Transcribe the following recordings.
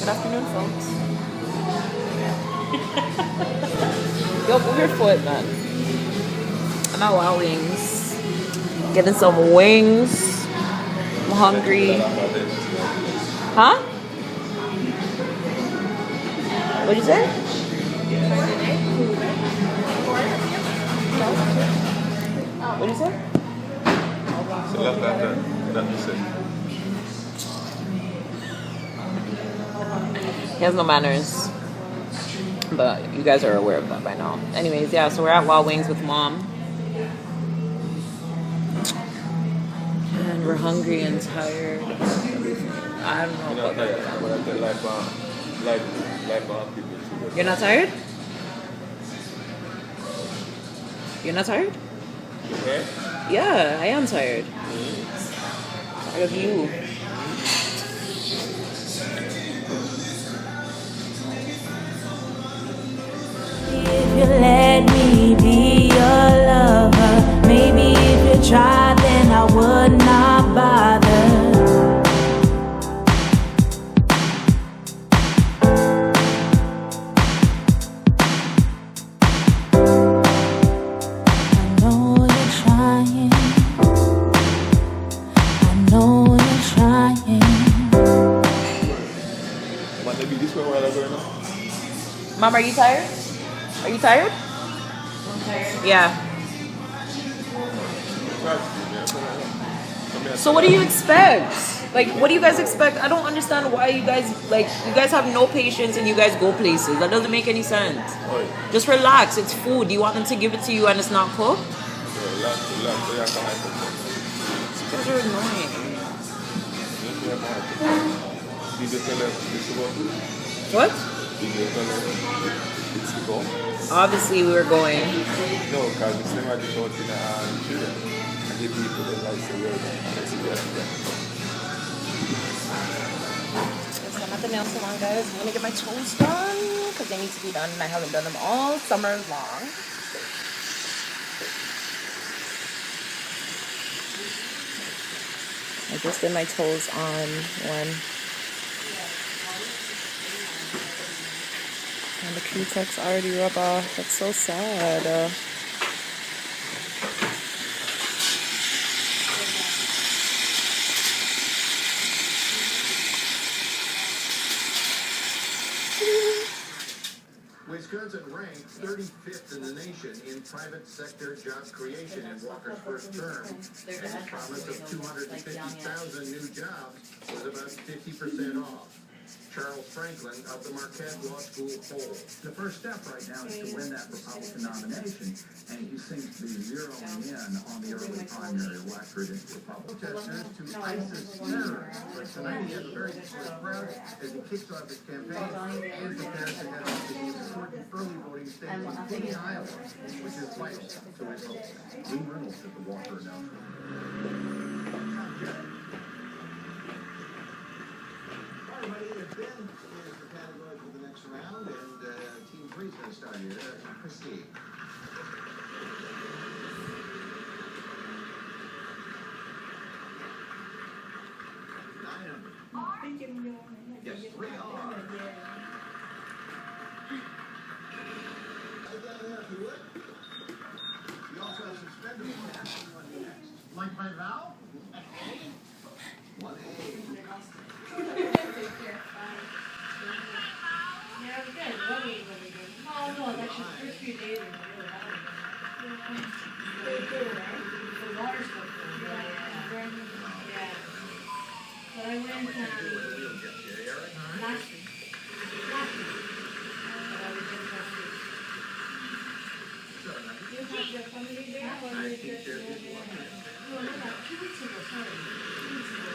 Good afternoon, folks. Yo, move your foot, man. I'm at Wild Wings. Getting some wings. I'm hungry. Huh? What'd you say? What'd you say? So left after that you said. He has no manners. But you guys are aware of that by now. Anyways, yeah, so we're at Wild Wings with Mom. And we're hungry and tired. I don't know about that. You're not tired? You're not tired? Okay. Yeah, I am tired. Tired of you. If you let me be your lover, maybe if you tried, then I would not bother. I know you're trying. I know you're trying. But maybe this one while I go now. Mom, are you tired? Are you tired? I'm tired. Yeah. So what do you expect? Like, what do you guys expect? I don't understand why you guys have no patience and you guys go places. That doesn't make any sense. Just relax. It's food. You want them to give it to you and it's not cooked? You guys are annoying. What? Obviously, we were going. No, because the same as the thought in children. And the people that like the word. I'm at the nail salon, guys. I'm gonna get my toes done because they need to be done, and I haven't done them all summer long. I just did my toes on one. And the Q-Tex already rub off. That's so sad. Wisconsin ranked 35th in the nation in private sector job creation in Walker's first term. And his promise of 250,000 new jobs was about 50% off. Charles Franklin of the Marquette Law School poll. The first step right now is to win that Republican nomination, and he seems to be zeroing in on the early primary electorate in Republican. Protesters to ISIS terrorists. But tonight he has a very close crowd as he kicks off his campaign and prepares to head off to the important early voting state of Guinea, Iowa, which is vital to his hopes. Dean Reynolds at the Walker announcement. Everybody, Ben is the category for the next round, and Team 3 is going to start here. Christy. Yes, 3 are. Down there, if you would. You also have suspenders. Like my vow? 1A. Yeah, we good. Really good. Oh, no, it's actually the first few days are really bad. Really cool, right? The water's so cool. Yeah. But I went last week. Last week. But I was in last week. You have the family there or you just no, not 2 weeks ago, sorry. 2 weeks ago.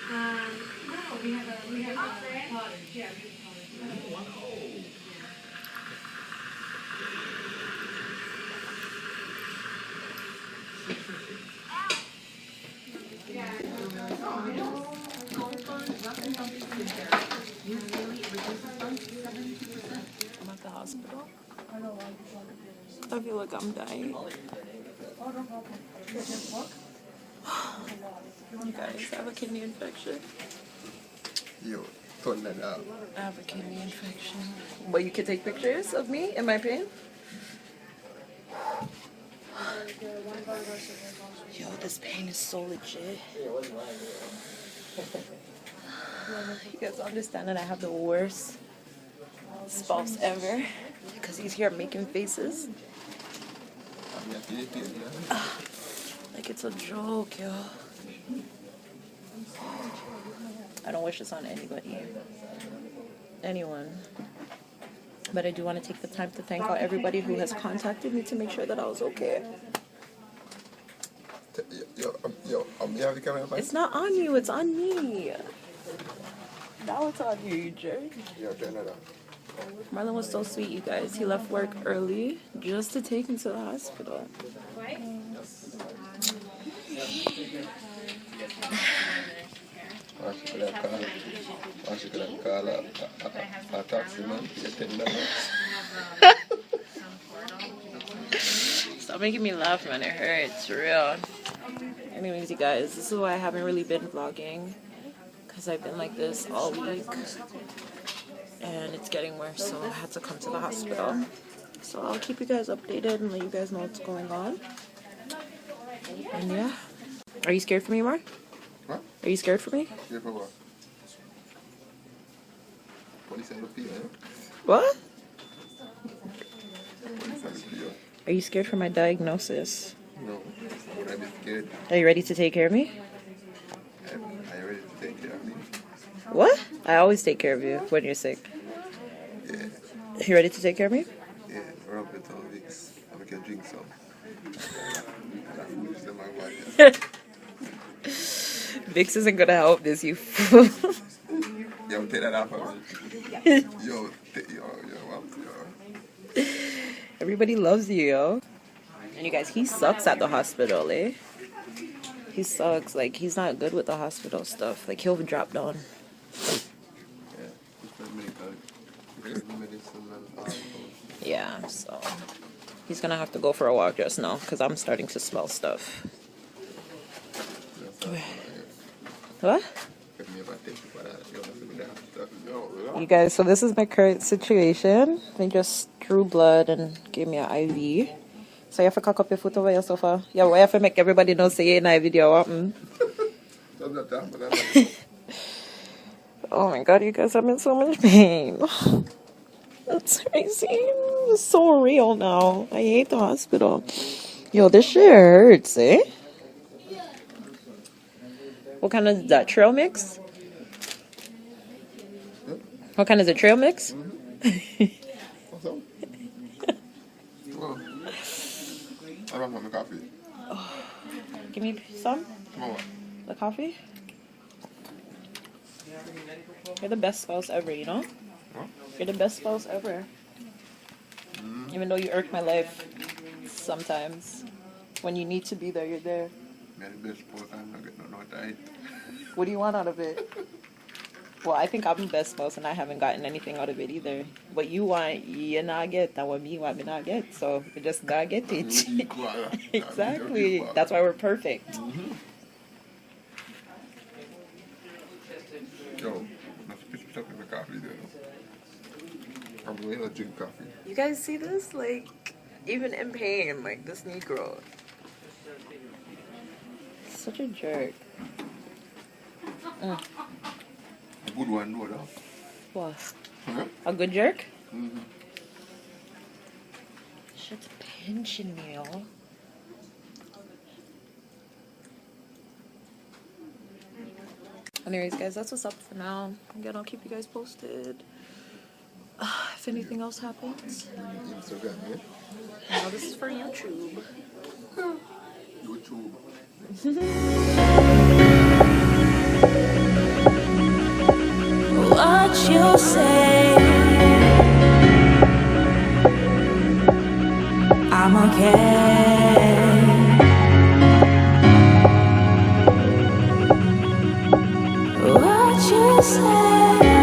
No, we have a cottage. Yeah, we have a cottage. I'm at the hospital. I feel like I'm dying. You guys, I have a kidney infection. Yo, turn that up. I have a kidney infection. But you can take pictures of me in my pain? Yo, this pain is so legit. You guys understand that I have the worst spouse ever? Because he's here making faces. Like it's a joke, yo. I don't wish this on anybody. Anyone. But I do want to take the time to thank out everybody who has contacted me to make sure that I was okay. You have the camera? It's not on you, it's on me. Now it's on you, you jerk. Yeah, turn that up. Marlon was so sweet, you guys. He left work early just to take me to the hospital. She could have called a taxi man for $10. Stop making me laugh, man. It hurts, real. Anyways, you guys, this is why I haven't really been vlogging. Because I've been like this all week. And it's getting worse, so I had to come to the hospital. So I'll keep you guys updated and let you guys know what's going on. And yeah. Are you scared for me, Mar? What? Are you scared for me? Yeah, for what? Police and the PI. What? Police and the PI. Are you scared for my diagnosis? No, I'm scared. Are you ready to take care of me? Are you ready to take care of me? What? I always take care of you when you're sick. Yeah. You ready to take care of me? Yeah, rub it on Vicks. And we can drink some. That food is in my body. Vicks isn't gonna help this, you fool. Yo, take that off of me. Yo, Everybody loves you, yo. And you guys, he sucks at the hospital, eh? He sucks. Like, he's not good with the hospital stuff. Like, he'll drop down. Yeah, so he's gonna have to go for a walk just now because I'm starting to smell stuff. What? You guys, so this is my current situation. They just drew blood and gave me an IV. So you have to cock up your foot over your sofa. Yeah, why you have to make everybody know say you're in a video? Oh my god, you guys, I'm in so much pain. That's crazy. It's so real now. I hate the hospital. Yo, this shit hurts, eh? What kind is that? Trail mix? What kind is it? Trail mix? What's up? I don't want the coffee. Oh, give me some? Come on. The coffee? You're the best spouse ever, you know? What? You're the best spouse ever. Even though you irk my life sometimes. When you need to be there, you're there. Man, the best spouse, I'm not getting no diet. What do you want out of it? Well, I think I'm the best spouse and I haven't gotten anything out of it either. What you want, you not get. And what me want, me not get. So we just gotta get it. Exactly. That's why we're perfect. Yo, I'm supposed to be with coffee there. I'm going to drink coffee. You guys see this? Like, even in pain, like this Negro. Such a jerk. A good one, no, though. What? Huh? A good jerk? Mm-hmm. Shit's pinching me, y'all. Anyways, guys, that's what's up for now. Again, I'll keep you guys posted. If anything else happens. Instagram, yeah? Now this is for YouTube. YouTube. What you say, I'm okay. What you say.